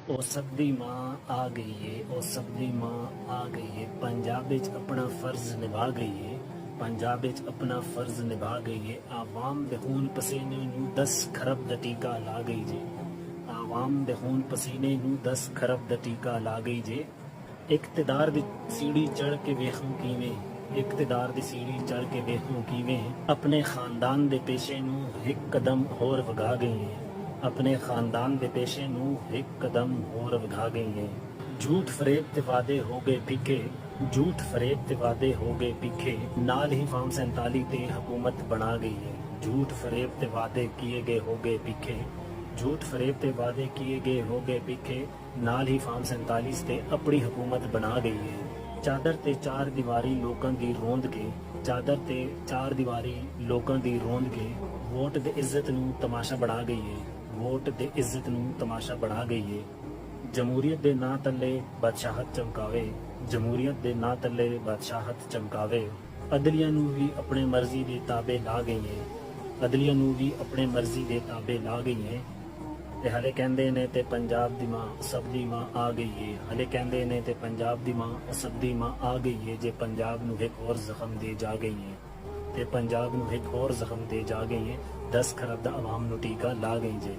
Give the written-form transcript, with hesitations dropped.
ਉਹ ਸਭ ਦੀ ਮਾਂ ਆ ਗਈ ਏ, ਉਹ ਸਭ ਦੀ ਮਾਂ ਆ ਗਈ ਏ, ਪੰਜਾਬ ਵਿੱਚ ਆਪਣਾ ਫਰਜ਼ ਨਿਭਾ ਗਈ ਏ, ਪੰਜਾਬ ਵਿੱਚ ਆਪਣਾ ਫਰਜ਼ ਨਿਭਾ ਗਈ ਏ। ਆਵਾਮ ਦੇ ਖੂਨ ਪਸੀਨੇ ਨੂੰ 10 ਖਰਬ ਦਾ ਟੀਕਾ ਲਾ ਗਈ ਜੇ, ਆਵਾਮ ਦੇ ਖੂਨ ਪਸੀਨੇ ਨੂੰ 10 ਖਰਬ ਦਾ ਟੀਕਾ ਲਾ ਗਈ ਜੇ। ਇਕਤਦਾਰ ਦੀ ਸੀੜੀ ਚੜ੍ਹ ਕੇ ਵੇਖੂੰ ਕਿਵੇਂ, ਇਕਤਦਾਰ ਦੀ ਸੀੜੀ ਚੜ੍ਹ ਕੇ ਵੇਖੂੰ ਕਿਵੇਂ, ਆਪਣੇ ਖਾਨਦਾਨ ਦੇ ਪੇਸ਼ੇ ਨੂੰ ਇੱਕ ਕਦਮ ਹੋਰ ਵਗਾ ਗਈ ਏ, ਆਪਣੇ ਖਾਨਦਾਨ ਦੇ ਪੇਸ਼ੇ ਨੂੰ ਇੱਕ ਕਦਮ ਹੋਰ ਵਗਾ ਗਈ ਹੈ। ਝੂਠ ਫਰੇਬ ਤੇ ਵਾਅਦੇ ਹੋ ਗਏ ਫਿੱਕੇ, ਝੂਠ ਫਰੇਬ ਤੇ ਵਾਅਦੇ ਹੋ ਗਏ ਫਿੱਕੇ, ਨਾਲ ਹੀ ਫਾਰਮ 47 ਤੇ ਹਕੂਮਤ ਬਣਾ ਗਈ ਹੈ। ਝੂਠ ਫਰੇਬ ਤੇ ਵਾਅਦੇ ਕੀਏ ਗਏ ਹੋ ਗਏ ਫਿੱਕੇ, ਝੂਠ ਫਰੇਬ ਤੇ ਵਾਅਦੇ ਕੀਏ ਗਏ ਹੋ ਗਏ ਫਿੱਕੇ, ਨਾਲ ਹੀ ਫਾਰਮ 47 ਤੇ ਆਪਣੀ ਹਕੂਮਤ ਬਣਾ ਗਈ ਹੈ। ਚਾਦਰ ਤੇ ਚਾਰ ਦੀਵਾਰੀ ਲੋਕਾਂ ਦੀ ਰੋਂਦ ਕੇ, ਚਾਦਰ ਤੇ ਚਾਰ ਦੀਵਾਰੀ ਲੋਕਾਂ ਦੀ ਰੋਂਦ ਕੇ, ਵੋਟ ਦੇ ਇੱਜ਼ਤ ਨੂੰ ਤਮਾਸ਼ਾ ਬਣਾ ਗਈ ਹੈ, ਵੋਟ ਦੇ ਇੱਜ਼ਤ ਨੂੰ ਤਮਾਸ਼ਾ ਬਣਾ ਗਈ ਏ। ਜਮਹੂਰੀਅਤ ਦੇ ਨਾਂ ਤੱਲੇ ਬਾਦਸ਼ਾਹਤ ਚਮਕਾਵੇ, ਜਮਹੂਰੀਅਤ ਦੇ ਨਾਂ ਤੱਲੇ ਬਾਦਸ਼ਾਹਤ ਚਮਕਾਵੇ। ਅਦਲੀਆ ਨੂੰ ਵੀ ਆਪਣੇ ਮਰਜ਼ੀ ਦੇ ਤਾਬੇ ਲਾ ਗਈ ਏ, ਅਦਲੀਆ ਨੂੰ ਵੀ ਆਪਣੇ ਮਰਜ਼ੀ ਦੇ ਤਾਬੇ ਲਾ ਗਈ ਏ। ਤੇ ਹਲੇ ਕਹਿੰਦੇ ਨੇ ਤੇ ਪੰਜਾਬ ਦੀ ਮਾਂ ਸਭ ਦੀ ਮਾਂ ਆ ਗਈ ਏ, ਹਲੇ ਕਹਿੰਦੇ ਨੇ ਤੇ ਪੰਜਾਬ ਦੀ ਮਾਂ ਸਭ ਦੀ ਮਾਂ ਆ ਗਈ ਏ। ਜੇ ਪੰਜਾਬ ਨੂੰ ਇੱਕ ਹੋਰ ਜ਼ਖਮ ਦੇ ਜਾ ਗਈ ਏ, ਤੇ ਪੰਜਾਬ ਨੂੰ ਇੱਕ ਹੋਰ ਜ਼ਖਮ ਦੇ ਜਾ ਗਈ ਏ। 10 ਖਰਬ ਦਾ ਆਵਾਮ ਨੂੰ ਟੀਕਾ ਲਾ ਗਈ ਜੇ।